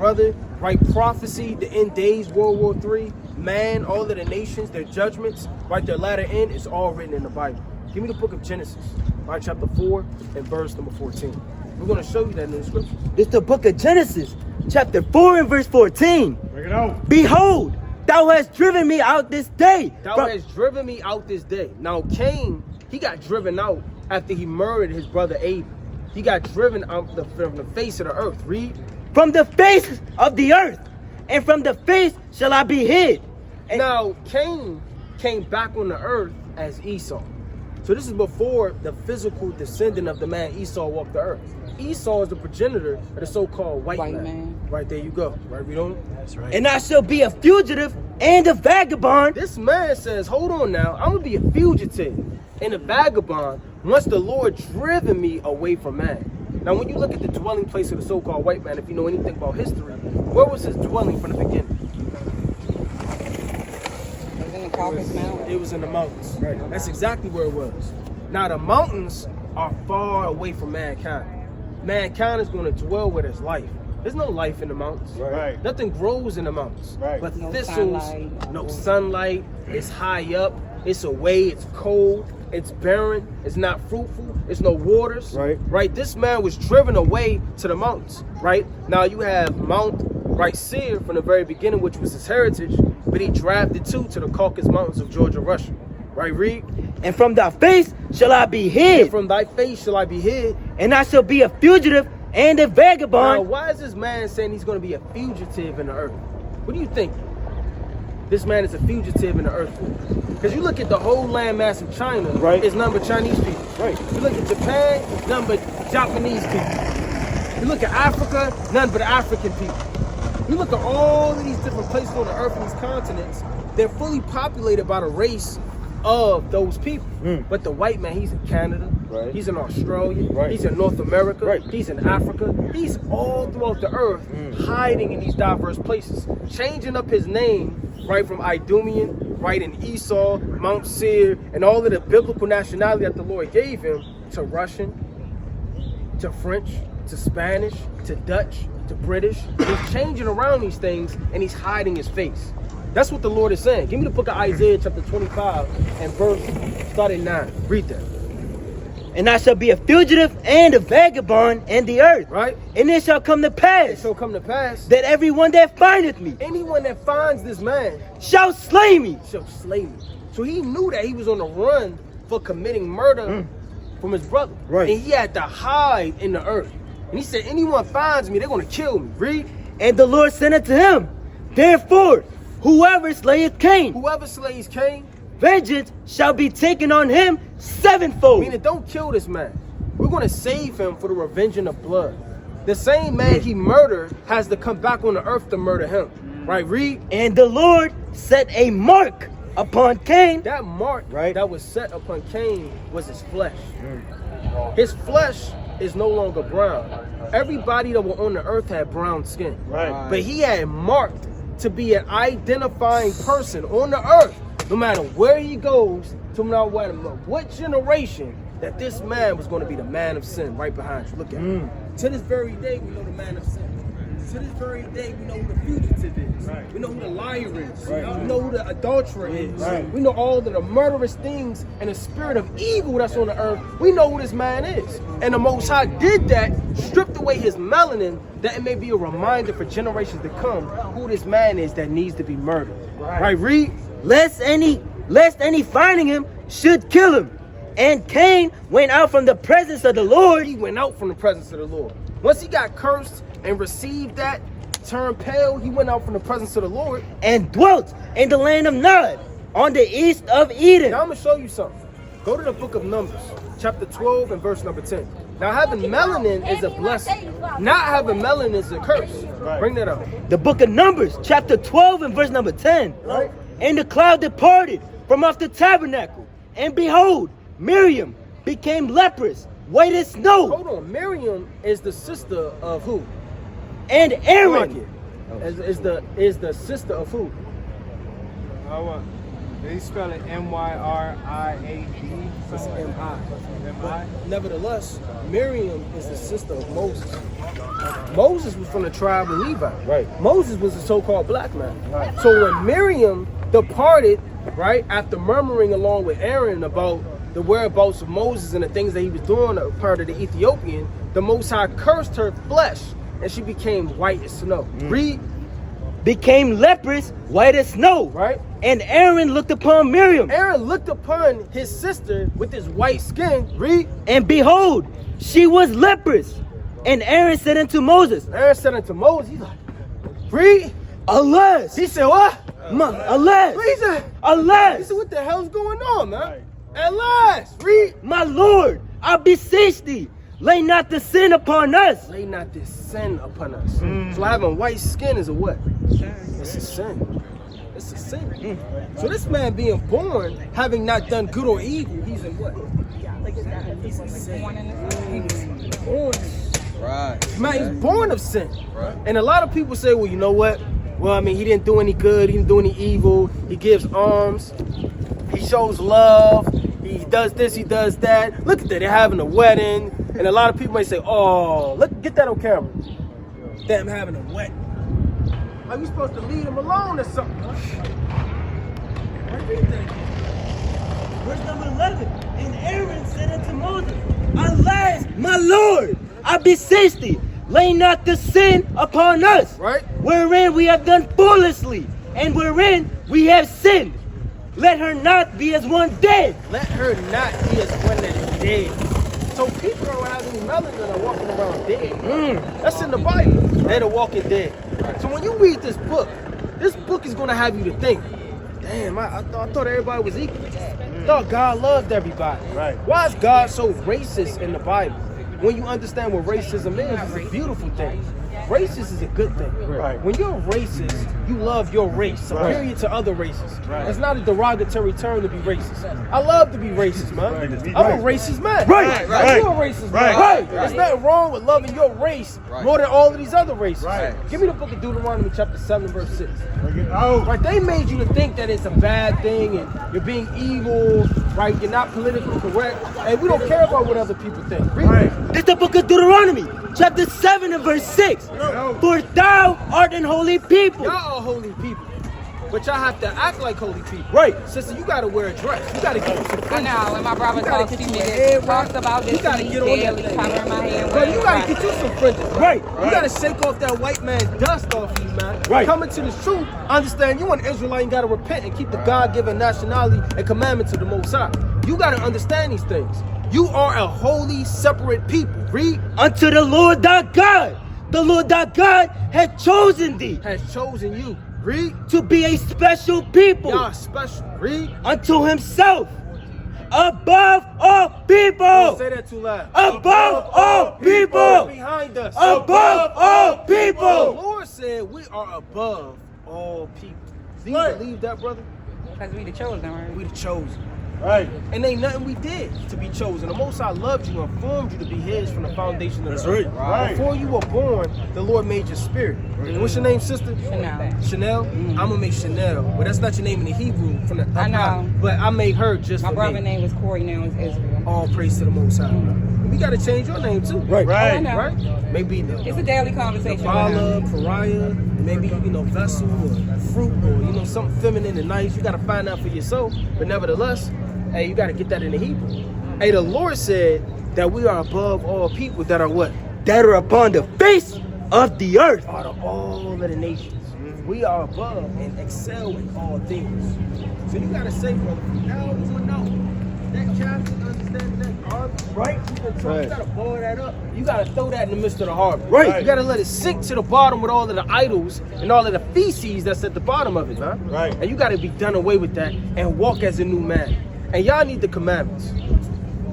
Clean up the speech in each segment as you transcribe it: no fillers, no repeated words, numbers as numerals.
brother, right? Prophecy, the end days, World War III, man, all of the nations, their judgments, right? Their latter end is all written in the Bible. Give me the book of Genesis, right? Chapter 4 and verse number 14. We're going to show you that in the scriptures. This is the book of Genesis, chapter 4 and verse 14. Bring it out. Behold, thou hast driven me out this day. Thou hast driven me out this day. Now, Cain, he got driven out after he murdered his brother Abel. He got driven out from the face of the earth. Read. From the face of the earth, and from the face shall I be hid. And now, Cain came back on the earth as Esau. So this is before the physical descendant of the man Esau walked the earth. Esau is the progenitor of the so-called white man. Right, there you go. Right, we don't. That's right. And I shall be a fugitive and a vagabond. This man says, hold on now, I'm going to be a fugitive and a vagabond once the Lord driven me away from man. Now, when you look at the dwelling place of the so-called white man, if you know anything about history, where was his dwelling from the beginning? It was in the mountains. Right. That's exactly where it was. Now, the mountains are far away from mankind. Mankind is going to dwell where there's life. There's no life in the mountains. Right. Nothing grows in the mountains. Right. But No thistles, sunlight. no sunlight, it's high up, it's away, it's cold, it's barren, it's not fruitful, it's no waters. Right. This man was driven away to the mountains. Right. Now you have Mount Seir from the very beginning, which was his heritage, but he drafted to the Caucasus Mountains of Georgia, Russia. Right, read. And from thy face shall I be hid. And from thy face shall I be hid. And I shall be a fugitive and a vagabond. Now, why is this man saying he's going to be a fugitive in the earth? What do you think this man is a fugitive in the earth for? Because you look at the whole landmass of China, it's none but Chinese people. Right. You look at Japan, none but Japanese people. You look at Africa, none but African people. You look at all of these different places on the earth and these continents, they're fully populated by the race of those people. But the white man, he's in Canada, he's in Australia, he's in North America, he's in Africa, he's all throughout the earth, hiding in these diverse places, changing up his name, right, from Idumean, right, in Esau, Mount Seir, and all of the biblical nationality that the Lord gave him, to Russian, to French, to Spanish, to Dutch, to British. He's changing around these things and he's hiding his face. That's what the Lord is saying. Give me the book of Isaiah chapter 25 and verse starting 9. Read that. And I shall be a fugitive and a vagabond in the earth. Right. And it shall come to pass. It shall come to pass that everyone that findeth me, anyone that finds this man, shall slay me. Shall slay me. So he knew that he was on the run for committing murder from his brother. Right. And he had to hide in the earth. And he said, anyone finds me, they're going to kill me. Read. And the Lord said unto him, therefore, whoever slayeth Cain, whoever slays Cain, vengeance shall be taken on him sevenfold. Meaning, don't kill this man. We're going to save him for the revenging of blood. The same man he murdered has to come back on the earth to murder him. Right, read. And the Lord set a mark upon Cain. That mark that was set upon Cain was his flesh. His flesh is no longer brown. Everybody that was on the earth had brown skin. But he had marked to be an identifying person on the earth, no matter where he goes, no matter what generation, that this man was going to be the man of sin right behind you. Look at him. To this very day, we know the man of sin. To this very day, we know who the fugitive is. We know who the liar is. We know who the adulterer is. We know all of the murderous things and the spirit of evil that's on the earth. We know who this man is. And the Most High did that, stripped away his melanin, that it may be a reminder for generations to come who this man is that needs to be murdered. Right, read. Lest any finding him should kill him. And Cain went out from the presence of the Lord. He went out from the presence of the Lord. Once he got cursed and received that, turned pale, he went out from the presence of the Lord. And dwelt in the land of Nod, on the east of Eden. Now I'm going to show you something. Go to the book of Numbers, chapter 12 and verse number 10. Now having melanin is a blessing. Not having melanin is a curse. Bring that up. The book of Numbers, chapter 12 and verse number 10. And the cloud departed from off the tabernacle. And behold, Miriam became leprous, white as snow. Hold on. Miriam is the sister of who? And Aaron is the sister of who? They spell it M-Y-R-I-A-D. It's M-I. M-I? Nevertheless, Miriam is the sister of Moses. Moses was from the tribe of Levi. Right. Moses was a so-called black man. Right. So when Miriam departed, right, after murmuring along with Aaron about the whereabouts of Moses and the things that he was doing, a part of the Ethiopian, the Most High cursed her flesh, and she became white as snow. Read. Became leprous, white as snow. Right. And Aaron looked upon Miriam, Aaron looked upon his sister with his white skin. Read. and behold, she was leprous. And Aaron said unto Moses, Aaron said unto Moses, he's like, read. Alas, He said, what? alas, He said, he alas, said, what the hell's going on, man? At last, read. my Lord, I beseech thee, lay not the sin upon us. Lay not this sin upon us. So having white skin is a what? It's a sin. It's a sin. So this man being born, having not done good or evil, he's in what? He's in sin. He's born. Right. Man, he's born of sin. Right. And a lot of people say, well, you know what? Well, I mean, he didn't do any good. He didn't do any evil. He gives alms. He shows love. He does this. He does that. Look at that. They're having a wedding. And a lot of people may say, oh, look, get that on camera. Them having a wedding. Are you supposed to leave him alone or something? Repeat that again. Verse number 11. And Aaron said unto Moses, alas, my Lord, I beseech thee, lay not the sin upon us, Right? wherein we have done foolishly, and wherein we have sinned. Let her not be as one dead. Let her not be as one that is dead. So people don't have any melanin are walking around dead. That's in the Bible. They're the walking dead. So when you read this book is going to have you to think, damn, I thought everybody was equal. I thought God loved everybody. Right. Why is God so racist in the Bible? When you understand what racism is, it's a beautiful thing. Racist is a good thing. Right. When you're racist, you love your race, superior to other races. Right. It's not a derogatory term to be racist. I love to be racist, man. Right. I'm a racist man. Right. You're a racist man. Right. There's nothing wrong with loving your race more than all of these other races. Right. Give me the book of Deuteronomy chapter 7 verse 6. Oh. Right, they made you to think that it's a bad thing and you're being evil, right? You're not politically correct. And we don't care about what other people think. Read Right. it. This is the book of Deuteronomy, chapter 7 and verse 6. For thou art an holy people. Y'all are holy people. But y'all have to act like holy people. Right. Sister, you gotta wear a dress. You gotta get you some I fringes. know, and my brother You gotta talks get to you me, a hair talks wrap. about this You gotta to me get on that daily, thing. covering my hair. Bro, you gotta get you some fringes. Right. You gotta shake off that white man's dust off you, man. Right. Coming to the truth, understand you an Israelite and gotta repent and keep the God-given nationality and commandments of the Most High. You gotta understand these things. You are a holy, separate people. Read. Unto the Lord thy God. The Lord thy God hath chosen thee Has chosen you. Read. to be a special people Y'all special. Read. unto himself, above all people. Don't say that too loud. Above all people. Behind us. Above all The people. Lord said we are above all people. Do you Right. believe that, brother? Because we the chosen, right? We the chosen. Right. And ain't nothing we did to be chosen. The Most High loved you and formed you to be His from the foundation of That's the earth. right. Right. Before you were born, the Lord made your spirit. And what's your name, sister? Chanel. Chanel? I'm gonna make Chanel. But that's not your name in the Hebrew from the I know. But I made her just My for brother's me. name was Corey, now it's Israel. All praise to the Most High. We gotta change your name too. Right. I Right. know. Right? Maybe It's a daily conversation. Bala, pariah, maybe vessel or fruit or something feminine and nice. You gotta find out for yourself. But nevertheless, hey, you gotta get that in the Hebrew. Hey, the Lord said that we are above all people that are what? That are upon the face of the earth. Out of all of the nations. We are above and excel in all things. So you gotta say, brother, from now on out, that chapter, understand that harbor, right? You gotta blow that up. You gotta throw that in the midst of the harbor. Right. You gotta let it sink to the bottom with all of the idols and all of the feces that's at the bottom of it, man. Right. And you gotta be done away with that and walk as a new man. And y'all need the commandments.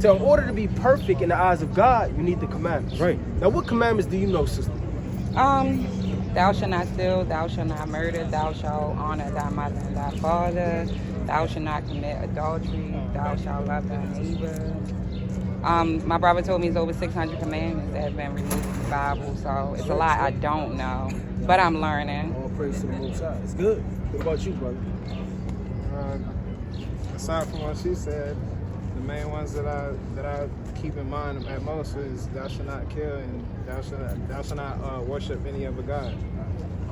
So in order to be perfect in the eyes of God, you need the commandments. Right. Now what commandments do you know, sister? Thou shalt not steal, thou shalt not murder, thou shalt honor thy mother and thy father, thou shalt not commit adultery, thou shalt love thy neighbor. My brother told me it's over 600 commandments that have been released in the Bible, so it's a lot I don't know, but I'm learning. All praise to the Most High. It's good. What about you, brother? aside from what she said, the main ones that I keep in mind at most is thou shalt not kill and thou shalt not worship any other god.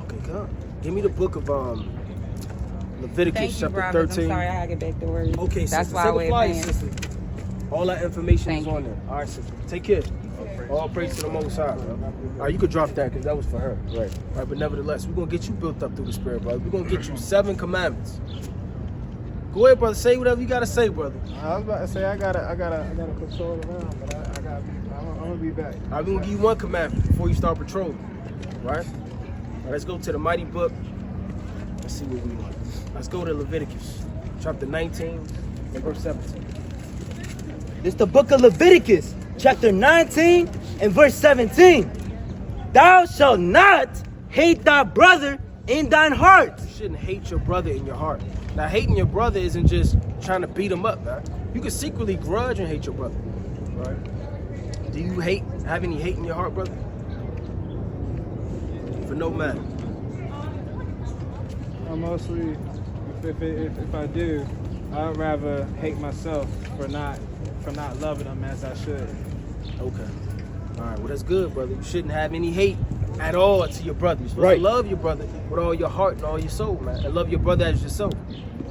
Okay, come. Give me the book of Leviticus Thank you, chapter brothers. 13. I'm sorry I had to get back to work. Okay, that's sister, why send we're the flyer, advanced. sister. All that information Thank is you. on there. All right, sister. Take care. All praise to the Most High, bro. All right, you could drop that because that was for her. Right. All right, but nevertheless, we're going to get you built up through the Spirit, brother. We're going to get you 7 commandments. Go ahead, brother. Say whatever you got to say, brother. I was about to say I gotta patrol around, but I'm gonna be back. All right, we're going to give you 1 commandment before you start patrolling. Right? All right, let's go to the mighty book. Let's see what we want. Let's go to Leviticus chapter 19 and verse 17. This the book of Leviticus, chapter 19 and verse 17. Thou shalt not hate thy brother in thine heart. You shouldn't hate your brother in your heart. Now, hating your brother isn't just trying to beat him up, man. You can secretly grudge and hate your brother. Right? Do you have any hate in your heart, brother? For no man. I mostly, if I do, I'd rather hate myself for not loving them as I should. Okay. All right. Well, that's good, brother. You shouldn't have any hate at all to your brother. You're supposed Right. to love your brother with all your heart and all your soul, man. And love your brother as yourself.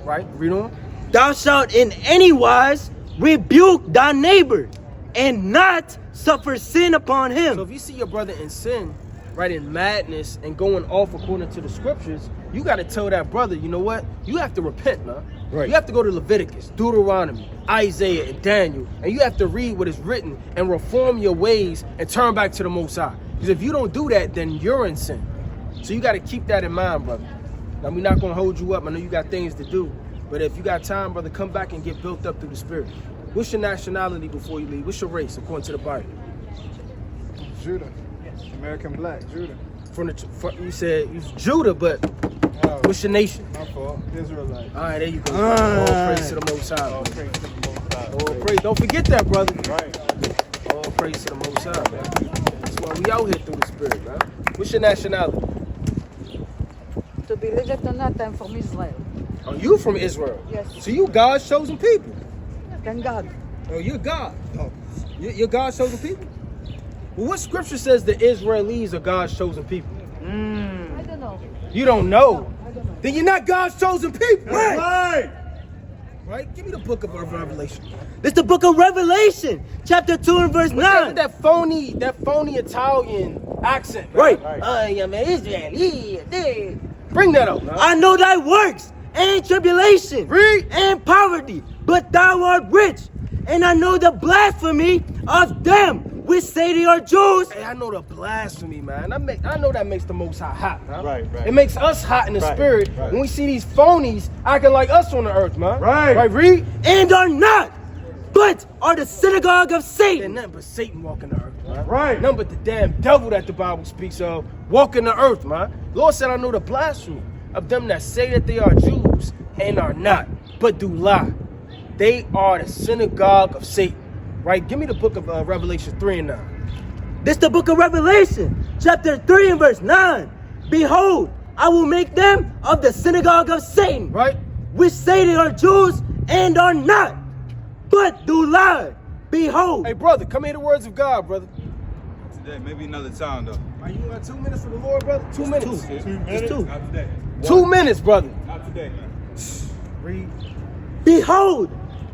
Right? Read on. Thou shalt in any wise rebuke thy neighbor and not suffer sin upon him. So if you see your brother in sin, right, in madness and going off according to the scriptures, you got to tell that brother, you know what? You have to repent, man. Right. You have to go to Leviticus, Deuteronomy, Isaiah, and Daniel, and you have to read what is written and reform your ways and turn back to the Most High. Because if you don't do that, then you're in sin. So you got to keep that in mind, brother. Now, we're not going to hold you up. I know you got things to do. But if you got time, brother, come back and get built up through the Spirit. What's your nationality before you leave? What's your race according to the Bible? Judah, American black, Judah. You said you Judah, but what's your nation? My fault, Israelites. All right, there you go. All All right. praise to the Most High. All brother. praise to the Most High. All praise. Don't forget that, brother. Right. All praise to the Most High, man. That's why we out here through the Spirit, man. What's your nationality? To believe it or not, I'm from Israel. Oh, you from Israel? Yes. So you God's chosen people? Thank God. Oh, you're God. Oh, you're God's chosen people? Well, what scripture says the Israelis are God's chosen people? I don't know. You don't know. No, I don't know. Then you're not God's chosen people. Right. Right? Give me the book of Revelation. This the book of Revelation, chapter 2 and verse 9. With that phony Italian accent. Man. Right. I am an Israeli. Bring that up, man. I know thy works and tribulation Read. and poverty, but thou art rich. And I know the blasphemy of them which say they are Jews. Hey, I know the blasphemy, man. I know that makes the Most High hot, man. Right. It makes us hot in the Right, spirit right. when we see these phonies acting like us on the earth, man. Right. Right, read. And are not, but are the synagogue of Ain't Satan. nothing but Satan walking the earth, man. Right. Nothing but the damn devil that the Bible speaks of walking the earth, man. Lord said, I know the blasphemy of them that say that they are Jews and are not, but do lie. They are the synagogue of Satan. Right? Give me the book of Revelation 3 and 9. This the book of Revelation, chapter 3 and verse 9. Behold, I will make them of the synagogue of Satan, Right? which say they are Jews and are not, but do lie. Behold, Hey, brother, come hear the words of God, brother. Today, maybe another time though. Are you 2 minutes for the Lord, brother? 2 minutes. 2 It's minutes? two. Not today. 2 minutes, brother. Not today, man. Read. behold,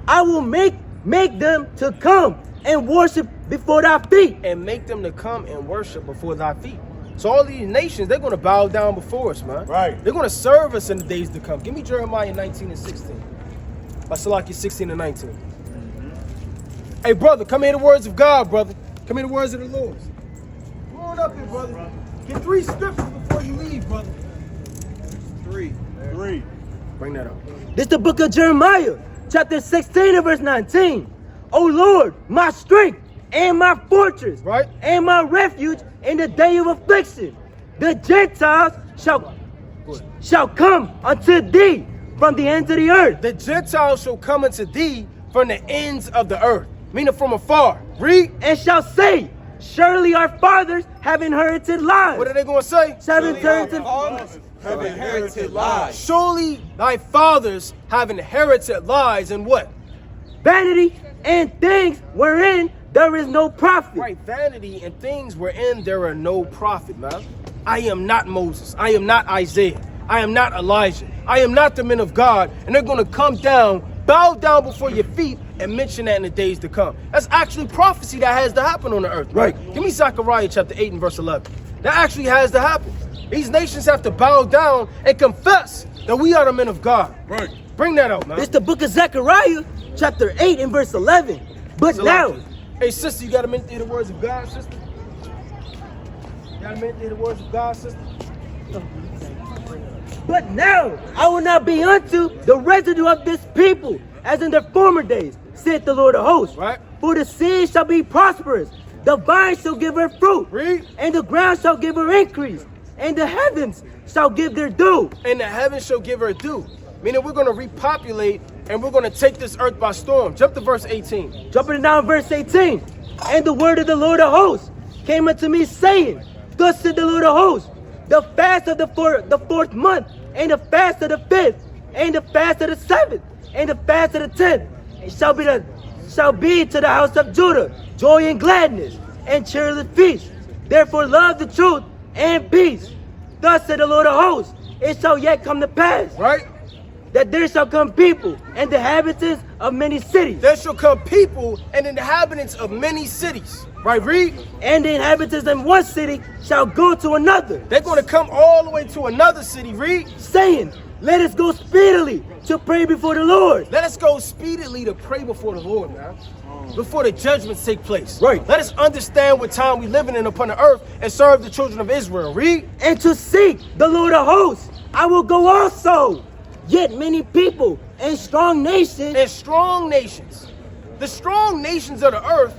I will make them to come and worship before thy feet. And make them to come and worship before thy feet. So all these nations, they're going to bow down before us, man. Right. They're going to serve us in the days to come. Give me Jeremiah 19 and 16. Salaki 16 and 19. Hey, brother, come hear the words of God, brother. Come hear the words of the Lord. Come on up here, brother. Get 3 scriptures before you leave, brother. 3. Bring that up. This the book of Jeremiah, chapter 16 and verse 19. O Lord, my strength and my fortress, Right. and my refuge in the day of affliction. The Gentiles shall come unto thee from the ends of the earth. The Gentiles shall come unto thee from the ends of the earth, meaning from afar. Read. And shall say, surely our fathers have inherited lies. What are they going to say? Have inherited Have inherited lies. Surely thy fathers have inherited lies and what? vanity and things wherein there is no profit. Right, vanity and things wherein there are no profit, man. I am not Moses. I am not Isaiah. I am not Elijah. I am not the men of God. And they're going to come down, bow down before your feet, and mention that in the days to come. That's actually prophecy that has to happen on the earth. Right. Give me Zechariah chapter 8 and verse 11. That actually has to happen. These nations have to bow down and confess that we are the men of God. Right. Bring that out, man. It's the book of Zechariah, chapter 8 and verse 11. But now, hey, sister, you got a minute to hear the words of God, sister? You got a minute to hear the words of God, sister? but now, I will not be unto the residue of this people, as in the former days, saith the Lord of hosts. Right. For the seed shall be prosperous, the vine shall give her fruit, Read. and the ground shall give her increase, and the heavens shall give their due. And the heavens shall give her due. Meaning we're going to repopulate and we're going to take this earth by storm. Jump to verse 18. Jumping down verse 18. And the word of the Lord of hosts came unto me, saying, Thus said the Lord of hosts, the fast of the fourth month, and the fast of the fifth, and the fast of the seventh, and the fast of the 10th, and shall be to the house of Judah joy and gladness, and cheerless feast. Therefore love the truth and peace. Thus said the Lord of hosts, it shall yet come to pass, Right? that there shall come people and the inhabitants of many cities, There shall come people and inhabitants of many cities. Right, read? and the inhabitants in one city shall go to another, They're going to come all the way to another city. Read? saying, Let us go speedily to pray before the Lord. Let us go speedily to pray before the Lord, man. Before the judgments take place. Right. Let us understand what time we living in upon the earth and serve the children of Israel. Read? And to seek the Lord of hosts, I will go also. Yet many people and strong nations, And strong nations. The strong nations of the earth,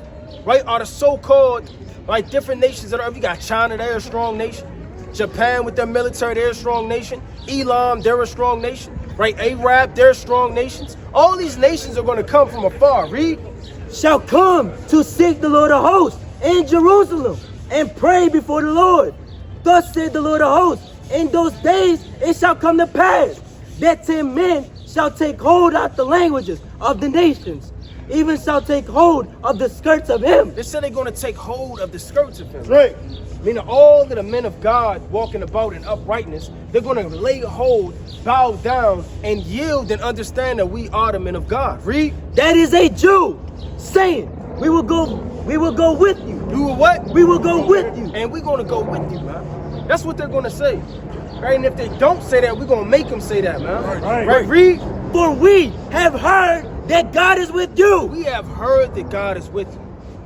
right, are the so-called, like, different nations of the earth. You got China, they're a strong nation. Japan with their military, they're a strong nation. Elam, they're a strong nation. Right, Arab, they're strong nations. All these nations are going to come from afar. Read? shall come to seek the Lord of hosts in Jerusalem and pray before the Lord. Thus said the Lord of hosts, in those days it shall come to pass that 10 men shall take hold of the languages of the nations, even shall take hold of the skirts of him. They said they're going to take hold of the skirts of him. Right. Meaning all of the men of God walking about in uprightness, they're going to lay hold, bow down, and yield and understand that we are the men of God. Read. That is a Jew saying, we will go with you. You will what? We will go with you. And we're going to go with you, man. That's what they're going to say. Right? And if they don't say that, we're going to make them say that, man. Right. Read. For we have heard that God is with you. We have heard that God is with you.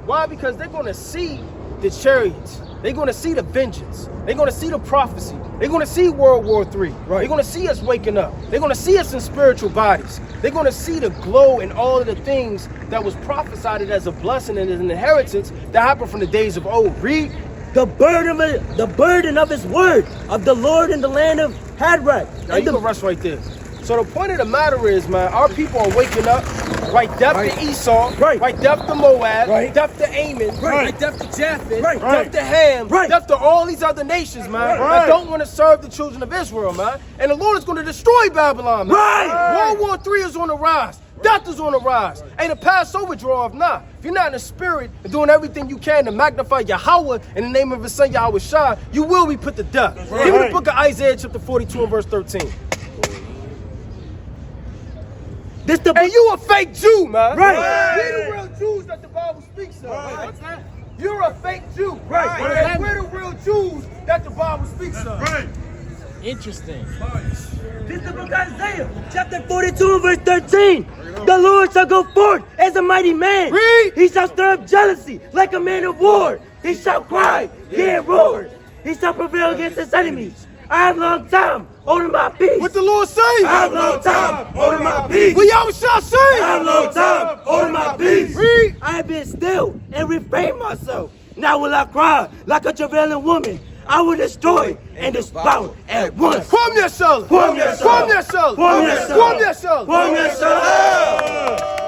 Why? Because they're going to see the chariots. They're going to see the vengeance. They're going to see the prophecy. They're going to see World War III. They're going to see us waking up. They're going to see us in spiritual bodies. They're going to see the glow and all of the things that was prophesied as a blessing and as an inheritance that happened from the days of old. Read. The burden of his word of the Lord in the land of Hadrach. Now you can rest right there. So the point of the matter is, man, our people are waking up, right? Death to Esau, right? Death to Moab, death to Ammon, right? Death to Japheth, death to Ham, death to all these other nations, man. That don't want to serve the children of Israel, man. And the Lord is going to destroy Babylon, man. World War III is on the rise. Death is on the rise. Ain't a Passover draweth not. If you're not in the spirit and doing everything you can to magnify Yahweh in the name of his son Yahweh Shai, you will be put to death. Give me the book of Isaiah chapter 42 and verse 13. And you a fake Jew, man. Right. We're the real Jews that the Bible speaks of. What's that? You're a fake Jew. Right. We're the real Jews that the Bible speaks of. Right. Interesting. This is the book of Isaiah, chapter 42, verse 13. The Lord shall go forth as a mighty man. Read. He shall stir up jealousy like a man of war. He shall cry, yea, roar. He shall prevail against his enemies. I have long time holding my peace. What the Lord say? I have long time holding my peace. What Yahweh shall say? I have long time holding my peace. Read. I have been still and refrained myself. Now will I cry like a travailing woman. I will destroy and devour at once. Form yourself. Form yourself. Form yourself. Form yourself. Form yourself. Form yourself.